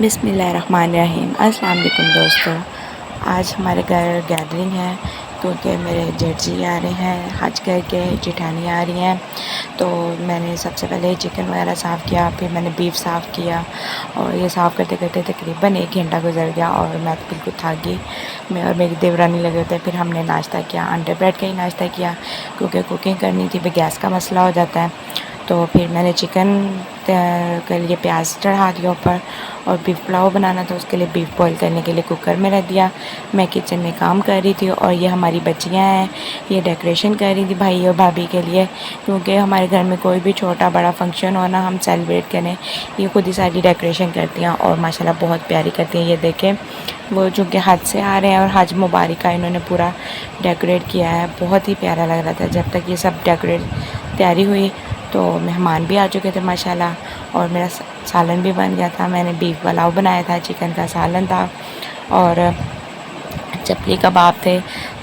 बिस्मिल्लाहिर्रहमानिर्रहीम। अस्सलाम वालेकुम दोस्तों, आज हमारे घर गैदरिंग है क्योंकि मेरे जेठ जी आ रहे हैं हज करके, जेठानी आ रही हैं। तो मैंने सबसे पहले चिकन वगैरह साफ़ किया, फिर मैंने बीफ साफ़ किया और ये साफ़ करते करते तकरीबन 1 घंटा गुजर गया और मैं तो बिल्कुल थक गई। मैं और मेरी देवरानी लगे होते। फिर हमने नाश्ता किया, अंडे ब्रेड का ही नाश्ता किया क्योंकि कुकिंग करनी थी, फिर गैस का मसला हो जाता है। तो फिर मैंने चिकन के लिए प्याज चढ़ा दिया ऊपर और बीफ पुलाव बनाना था, उसके लिए बीफ बॉईल करने के लिए कुकर में रख दिया। मैं किचन में काम कर रही थी और ये हमारी बच्चियां हैं, ये डेकोरेशन कर रही थी भाई और भाभी के लिए, क्योंकि हमारे घर में कोई भी छोटा बड़ा फंक्शन हो ना, हम सेलिब्रेट करें, ये खुद ही सारी डेकोरेशन करती हैं और माशाल्लाह बहुत प्यारी करती हैं। ये देखें, वो चूँकि हज से आ रहे हैं और हज मुबारक का इन्होंने पूरा डेकोरेट किया है, बहुत ही प्यारा लग रहा था। जब तक ये सब डेकोरेट तैयारी हुई तो मेहमान भी आ चुके थे माशाल्लाह और मेरा सालन भी बन गया था। मैंने बीफ पुलाव बनाया था, चिकन का सालन था और चपली कबाब थे।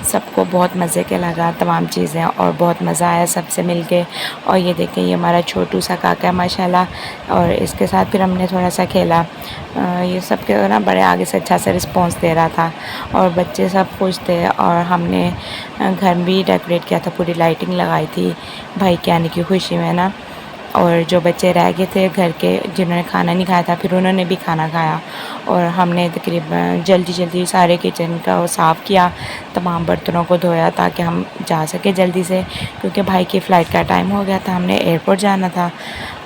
सबको बहुत मज़े के लगा तमाम चीज़ें और बहुत मज़ा आया सबसे मिलके। और ये देखें, ये हमारा छोटू सा काका है माशाल्लाह और इसके साथ फिर हमने थोड़ा सा खेला। ये सब के ना बड़े आगे से अच्छा सा रिस्पॉन्स दे रहा था और बच्चे सब खुश थे। और हमने घर भी डेकोरेट किया था, पूरी लाइटिंग लगाई थी भाई के आने की खुशी में ना। और जो बच्चे रह गए थे घर के, जिन्होंने खाना नहीं खाया था, फिर उन्होंने भी खाना खाया और हमने तकरीबन जल्दी जल्दी सारे किचन का साफ़ किया, तमाम बर्तनों को धोया ताकि हम जा सके जल्दी से, क्योंकि भाई की फ़्लाइट का टाइम हो गया था, हमने एयरपोर्ट जाना था।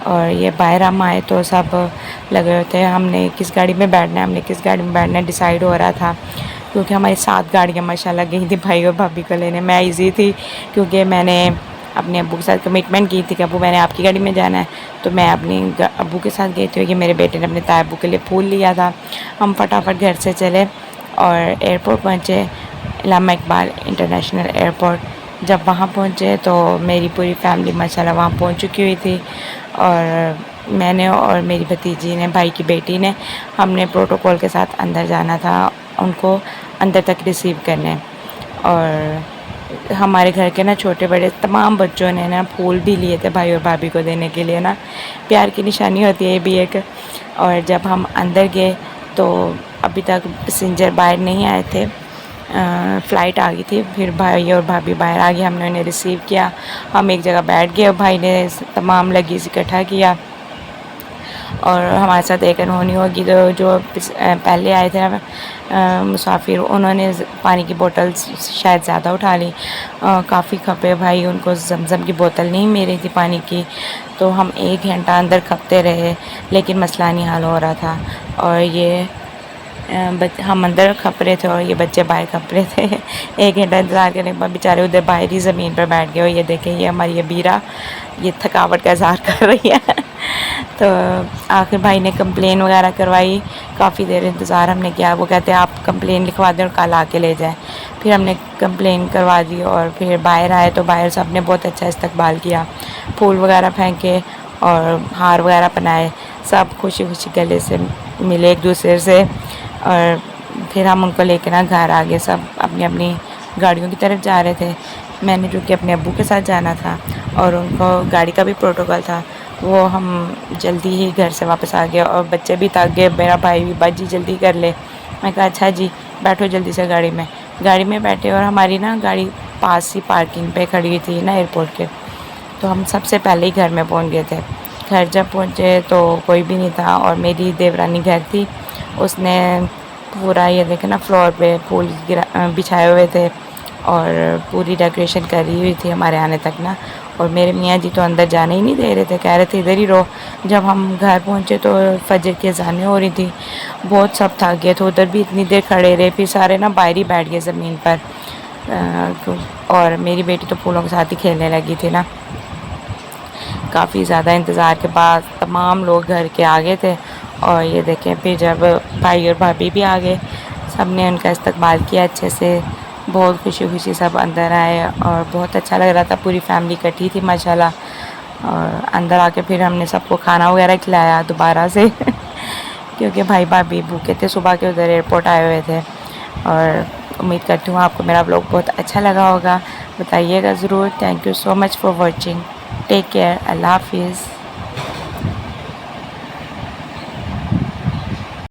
और ये बाहर हम आए तो सब लगे हुए थे, हमने किस गाड़ी में बैठना है डिसाइड हो रहा था, क्योंकि हमारी 7 गाड़ियाँ माशाल्लाह गई थी भाई और भाभी को लेने। मैं ईज़ी थी क्योंकि मैंने अपने अब्बू के साथ कमिटमेंट की थी कि अब्बू मैंने आपकी गाड़ी में जाना है, तो मैं अपने अब्बू के साथ गई थी कि मेरे बेटे ने अपने ताया अब्बू के लिए फूल लिया था। हम फटाफट घर से चले और एयरपोर्ट पहुँचे, इलामा इकबाल इंटरनेशनल एयरपोर्ट। जब वहाँ पहुँचे तो मेरी पूरी फैमिली माशाल्लाह वहाँ पहुँच चुकी हुई थी और मैंने और मेरी भतीजी ने, भाई की बेटी ने, हमने प्रोटोकॉल के साथ अंदर जाना था उनको अंदर तक रिसीव करने। और हमारे घर के ना छोटे बड़े तमाम बच्चों ने ना फूल भी लिए थे भाई और भाभी को देने के लिए ना, प्यार की निशानी होती है ये भी एक। और जब हम अंदर गए तो अभी तक पैसेंजर बाहर नहीं आए थे, फ़्लाइट आ गई थी, फिर भाई और भाभी बाहर आ गए, हमने उन्हें रिसीव किया। हम एक जगह बैठ गए और भाई ने तमाम लगेज इकट्ठा किया और हमारे साथ एक अनहोनी होगी। तो जो पहले आए थे मुसाफिर, उन्होंने पानी की बोतल शायद ज़्यादा उठा ली, काफ़ी खपे भाई, उनको जमज़म की बोतल नहीं मिल रही थी पानी की। तो हम 1 घंटा अंदर खपते रहे लेकिन मसला नहीं हल हो रहा था। और ये हम अंदर खप रहे थे और ये बच्चे बाहर खप रहे थे। 1 घंटा इंतज़ार करने के बाद बेचारे उधर बाहर ही ज़मीन पर बैठ गए। और ये देखें, ये हमारी ये बीरा, ये थकावट का इज़हार कर रही है। तो आखिर भाई ने कंप्लेन वगैरह करवाई, काफ़ी देर इंतज़ार हमने किया। वो कहते हैं आप कंप्लेन लिखवा दें और कल आके ले जाएं। फिर हमने कंप्लेन करवा दी और फिर बाहर आए तो बाहर सब ने बहुत अच्छा इस्तकबाल किया, फूल वगैरह फेंके और हार वगैरह पहनाए, सब खुशी खुशी गले से मिले एक दूसरे से। और फिर हम उनको लेकर ना घर आ गए, सब अपनी अपनी गाड़ियों की तरफ जा रहे थे। मैंने जो कि अपने अब्बू के साथ जाना था और उनको गाड़ी का भी प्रोटोकॉल था, वो हम जल्दी ही घर से वापस आ गए और बच्चे भी थक गए। मेरा भाई भी, बाजी जल्दी कर ले। मैं कहा अच्छा जी बैठो जल्दी से गाड़ी में बैठे और हमारी ना गाड़ी पास ही पार्किंग पे खड़ी थी ना एयरपोर्ट के, तो हम सबसे पहले ही घर में पहुंच गए थे। घर जब पहुंचे तो कोई भी नहीं था और मेरी देवरानी घर थी, उसने पूरा ये देखे ना फ्लोर पे फूल बिछाए हुए थे और पूरी डेकोरेशन करी हुई थी हमारे आने तक ना। और मेरे मियाँ जी तो अंदर जाने ही नहीं दे रहे थे, कह रहे थे इधर ही रहो। जब हम घर पहुँचे तो फजर की अज़ानें हो रही थी, बहुत सब थक गए थे, उधर भी इतनी देर खड़े रहे, फिर सारे ना बाहर ही बैठ गए ज़मीन पर। और मेरी बेटी तो फूलों के साथ ही खेलने लगी थी ना। काफ़ी ज़्यादा इंतज़ार के बाद तमाम लोग घर के आ गए थे और ये देखें, फिर जब भाई और भाभी भी आ गए, सब ने उनका इस्तकबाल किया अच्छे से, बहुत खुशी खुशी सब अंदर आए और बहुत अच्छा लग रहा था। पूरी फैमिली इकट्ठी थी माशाल्लाह। और अंदर आके फिर हमने सबको खाना वगैरह खिलाया दोबारा से क्योंकि भाई भाभी भूखे थे, सुबह के उधर एयरपोर्ट आए हुए थे। और उम्मीद करती हूँ आपको मेरा ब्लॉग बहुत अच्छा लगा होगा, बताइएगा ज़रूर। Thank you so much for watching, take care, अल्लाह हाफिज़।